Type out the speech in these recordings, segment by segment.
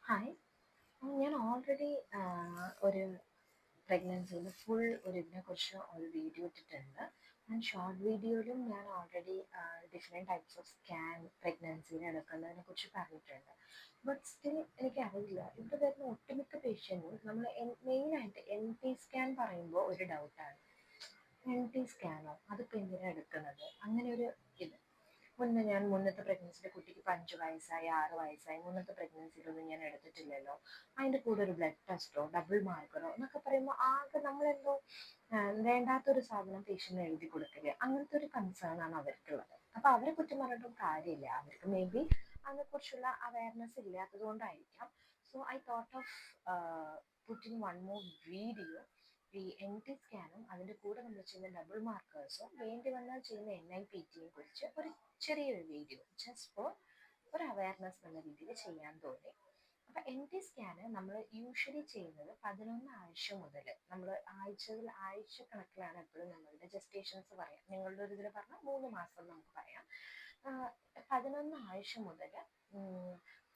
Hi. ഞാൻ already ഒരു പ്രഗ്നൻസിയുടെ full ഇതിനെക്കുറിച്ച് ഒരു വീഡിയോ ഇട്ടിട്ടുണ്ട്. ഷോർട്ട് വീഡിയോയിലും ഞാൻ already different types of scan പ്രഗ്നൻസിനെ എടുക്കുന്നതിനെക്കുറിച്ച് പറഞ്ഞിട്ടുണ്ട്. ബട്ട് സ്റ്റിൽ എനിക്കറിയില്ല, ഇവിടെ വരുന്ന ഒട്ടുമിക്ക പേഷ്യൻറ്റും നമ്മൾ മെയിനായിട്ട് NT സ്കാൻ പറയുമ്പോൾ ഒരു ഡൗട്ടാണ്. NT സ്കാനോ, അതിപ്പോൾ എന്തിനാണ് എടുക്കുന്നത്, അങ്ങനെ ഒരു ഇത്. മുന്നത്തെ പ്രഗ്നൻസിയുടെ കുട്ടിക്ക് ഇപ്പോൾ 5 വയസ്സായി, 6 വയസ്സായി, മുന്നത്തെ പ്രഗ്നൻസിയിലൊന്നും ഞാൻ എടുത്തിട്ടില്ലല്ലോ, അതിൻ്റെ കൂടെ ഒരു ബ്ലഡ് ടെസ്റ്റോ ഡബിൾ മാർക്കറോ എന്നൊക്കെ പറയുമ്പോൾ ആകെ നമ്മളെന്തോ വേണ്ടാത്തൊരു സാധനം പേഷ്യൻ്റിന് എഴുതി കൊടുക്കില്ല, അങ്ങനത്തെ ഒരു കൺസേൺ ആണ് അവർക്കുള്ളത്. അപ്പോൾ അവരെ കുറ്റം പറഞ്ഞിട്ടും കാര്യമില്ല, അവർക്ക് മേ ബി അതിനെക്കുറിച്ചുള്ള അവയർനെസ് ഇല്ലാത്തത് കൊണ്ടായിരിക്കാം. So I thought of putting one more video. ഈ NT സ്കാനും അതിൻ്റെ കൂടെ നമ്മൾ ചെയ്യുന്ന ഡബിൾ മാർക്കേഴ്സും വേണ്ടി വന്നാൽ ചെയ്യുന്ന NIPTയെ കുറിച്ച് ഒരു ചെറിയൊരു വീഡിയോ ജസ്റ്റ് ഫോർ ഒരു അവയർനെസ് എന്ന രീതിയിൽ ചെയ്യാൻ തോന്നി. അപ്പം NT സ്കാന് നമ്മൾ യൂഷ്വലി ചെയ്യുന്നത് 11 ആഴ്ച മുതൽ, നമ്മൾ ആഴ്ചക്കണക്കിലാണ് എപ്പോഴും നമ്മളുടെ ജസ്റ്റേഷൻസ് പറയാം. നിങ്ങളുടെ ഒരു ഇതിൽ പറഞ്ഞാൽ 3 മാസം നമുക്ക് പറയാം. 11 ആഴ്ച മുതൽ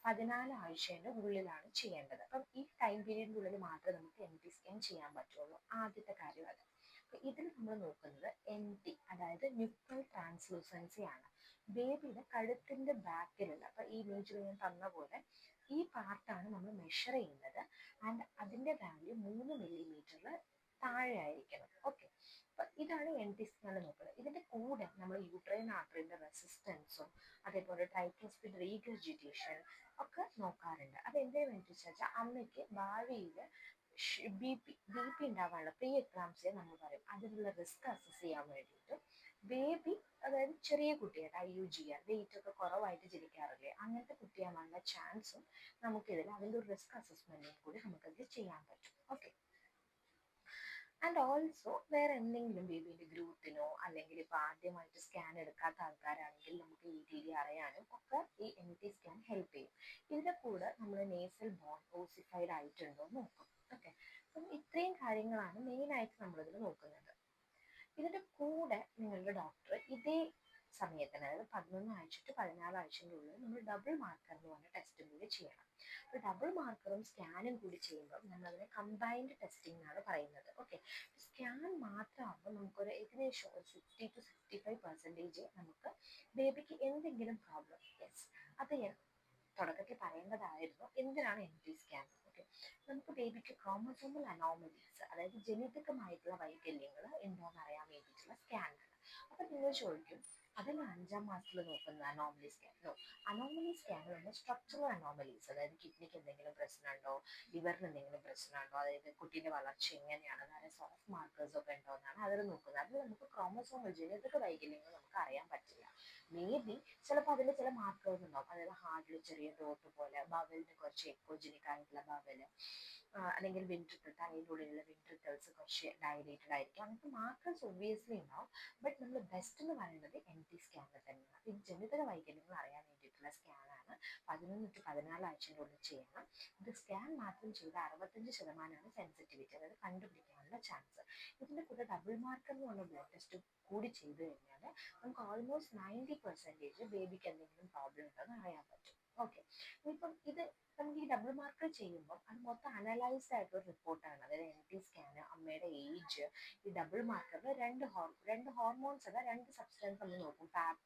14 ആഴ്ചേൻ്റെ ഉള്ളിലാണ് ചെയ്യേണ്ടത്. അപ്പം ഈ ടൈം പീരീഡിൻ്റെ ഉള്ളിൽ മാത്രമേ നമുക്ക് NT സ്കാൻ ചെയ്യാൻ പറ്റുള്ളൂ. ആദ്യത്തെ കാര്യം അത്. അപ്പം ഇതിൽ നമ്മൾ നോക്കുന്നത് NT, അതായത് ന്യൂക്രൽ ട്രാൻസ്ലൂസൻസി ആണ്. ബേബിയുടെ കഴുത്തിൻ്റെ ബാക്കിലുള്ള, അപ്പം ഈ ഇമേജിൽ ഞാൻ തന്ന പോലെ ഈ പാർട്ടാണ് നമ്മൾ മെഷർ ചെയ്യുന്നത്. ആൻഡ് അതിൻ്റെ വാല്യൂ 3 മില്ലിമീറ്ററിൽ താഴെ ആയിരിക്കണം. ഓക്കെ, അപ്പം ഇതാണ് NT സ്കാൻ നോക്കുന്നത്. ഇതിൻ്റെ കൂടെ നമ്മൾ യൂട്രൈൻ ആർട്ടറിൻ്റെ റെസിസ്റ്റൻസും അതേപോലെ ട്രൈക്ലോസ്പിഡ് റീഗർജിറ്റേഷൻ ഒക്കെ നോക്കാറുണ്ട്. അത് എന്തിനു വേണ്ടി വെച്ചാൽ അമ്മയ്ക്ക് ഭാവിയിൽ ബി പി ഉണ്ടാവാനുള്ള പ്രീ എക്ലാംസിയ നമ്മൾ പറയും, അതിനുള്ള റിസ്ക് അസസ് ചെയ്യാൻ വേണ്ടിയിട്ട് ബേബി, അതായത് ചെറിയ കുട്ടിയായിട്ട് IUGR വെയിറ്റ് ഒക്കെ കുറവായിട്ട് ജനിക്കാറില്ലേ, അങ്ങനത്തെ കുട്ടിയാവാനുള്ള ചാൻസും നമുക്കിതിൽ അതിൻ്റെ ഒരു റിസ്ക് അസസ്മെൻറ്റും കൂടി നമുക്കതിൽ ചെയ്യാൻ പറ്റും. ഓക്കെ, ആൻഡ് ഓൾസോ വേറെ എന്തെങ്കിലും ബേബീൻ്റെ ഗ്രൂത്തിനോ അല്ലെങ്കിൽ ഇപ്പോൾ ആദ്യമായിട്ട് സ്കാൻ എടുക്കാത്ത ആൾക്കാരാണെങ്കിൽ നമുക്ക് ETD അറിയാനും ഒക്കെ ഈ NT സ്കാൻ ഹെൽപ്പ് ചെയ്യും. ഇതിൻ്റെ കൂടെ നമ്മൾ നേസൽ ബോൺ ഓസിഫൈഡ് ആയിട്ടുണ്ടോ എന്ന് നോക്കും. ഓക്കെ, അപ്പം ഇത്രയും കാര്യങ്ങളാണ് മെയിനായിട്ട് നമ്മളിതിൽ നോക്കുന്നത്. ഇതിൻ്റെ കൂടെ നിങ്ങളുടെ ഡോക്ടർ ഇതേ സമയത്തിന്, അതായത് 11 ആഴ്ച ടു 14 ആഴ്ചൻ്റെ ഉള്ളിൽ നമ്മൾ ഡബിൾ മാർക്കർ എന്ന് പറഞ്ഞ ടെസ്റ്റും കൂടി ചെയ്യണം. അപ്പോൾ ഡബിൾ മാർക്കറും സ്കാനും കൂടി ചെയ്യുമ്പോൾ നമ്മളതിനെ കമ്പൈൻഡ് ടെസ്റ്റിംഗ് എന്നാണ് പറയുന്നത്. ഓക്കെ, സ്കാൻ മാത്രമാകുമ്പോൾ നമുക്കൊരു ഏകദേശം ഒരു 60-65% നമുക്ക് ബേബിക്ക് എന്തെങ്കിലും പ്രോബ്ലം, യെസ്, അത് ഞാൻ തുടക്കത്തിൽ പറയേണ്ടതായിരുന്നു. എന്തിനാണ് NT സ്കാൻ? ഓക്കെ, നമുക്ക് ബേബിക്ക് ക്രോമസോമൽ അനോമലീസ്, അതായത് ജനിതകമായിട്ടുള്ള വൈകല്യങ്ങൾ ഉണ്ടോയെന്ന് അറിയാൻ വേണ്ടിയിട്ടുള്ള സ്കാനാണ്. അപ്പം നിങ്ങൾ ചോദിക്കും, അതല്ല 5-ാം മാസത്തിൽ നോക്കുന്ന anomaly scan? No, anomaly scan നമ്മൾ സ്ട്രക്ചറൽ അനോമലീസ്, അതായത് കിഡ്നിക്ക് എന്തെങ്കിലും പ്രശ്നമുണ്ടോ, ലിവറിന് എന്തെങ്കിലും പ്രശ്നമുണ്ടോ, അതായത് കുട്ടീൻ്റെ വളർച്ച എങ്ങനെയാണ്, അതായത് സോഫ്റ്റ് മാർക്കേഴ്സ് ഒക്കെ ഉണ്ടോ എന്നാണ് അതിൽ നോക്കുന്നത്. അതിൽ നമുക്ക് ക്രോമസോമൽ ജനിതക വൈകല്യങ്ങൾ നമുക്ക് അറിയാൻ പറ്റില്ല. മേ ബി ചിലപ്പോൾ അതിൽ ചില മാർക്കേഴ്സ് ഉണ്ടാവും, അതായത് ഹാർട്ടിൽ ചെറിയ ഡോട്ട് പോലെ, ബവലിന് കുറച്ച് എക്കോജനിക് ആയിട്ടുള്ള ബവല്, അല്ലെങ്കിൽ വെൻട്രിക്കിൾ, തലയുടെ ഉള്ളിലുള്ള വെൻട്രിക്കിൾസ് കുറച്ച് ഡയലേറ്റഡ് ആയിരിക്കും. അങ്ങനത്തെ മാർക്കേഴ്സ് ഒബ്വിയസ്ലി ഉണ്ടാവും. ബട്ട് നമ്മൾ ബെസ്റ്റ് എന്ന് പറയുന്നത് NT സ്കാനിൽ തന്നെയാണ്. ഈ ജനിതക വൈകല്യങ്ങൾ അറിയാൻ വേണ്ടിയിട്ടുള്ള സ്കാനാണ്. 11 to 14 ആഴ്ചയുടെ ഉള്ളിൽ ചെയ്യണം. ഇത് സ്കാൻ മാത്രം ചെയ്ത 65% സെൻസിറ്റിവിറ്റി, അതായത് കണ്ടുപിടിക്കാനുള്ള ചാൻസ്. ഇതിൻ്റെ കൂടെ ഡബിൾ മാർക്കർ എന്ന് പറഞ്ഞ ബ്ലഡ് ടെസ്റ്റ് കൂടി ചെയ്ത് കഴിഞ്ഞാൽ നമുക്ക് ഓൾമോസ്റ്റ് 90% ബേബിക്ക് എന്തെങ്കിലും പ്രോബ്ലം ഉണ്ടെന്ന് അറിയാൻ പറ്റും. ഓക്കെ, ഇപ്പം ഇത് നമുക്ക് ഈ ഡബിൾ മാർക്കർ ചെയ്യുമ്പോൾ അത് മൊത്തം അനലൈസ്ഡ് ആയിട്ടൊരു റിപ്പോർട്ടാണ്. അതായത് NT സ്കാന്, അമ്മയുടെ ഏജ്, ഈ ഡബിൾ മാർക്കറിൽ രണ്ട് ഹോർമോൺസ് അല്ല, 2 സബ്സ്റ്റൻസ് നമ്മൾ നോക്കും, പാപ്പ്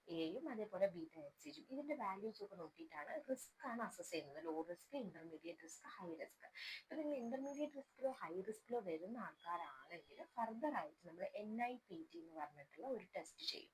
എയും അതേപോലെ β-HCG. ഇതിൻ്റെ വാല്യൂസ് ഒക്കെ നോക്കിയിട്ടാണ് റിസ്ക് ആണ് അസസ് ചെയ്യുന്നത്. Low risk, intermediate risk, high risk. ഇപ്പം നിങ്ങൾ ഇന്റർമീഡിയറ്റ് റിസ്കിലോ ഹൈ റിസ്കിലോ വരുന്ന ആൾക്കാരാണെങ്കിൽ ഫർദർ ആയിട്ട് നമ്മൾ NIPT എന്ന് പറഞ്ഞിട്ടുള്ള ഒരു ടെസ്റ്റ് ചെയ്യും.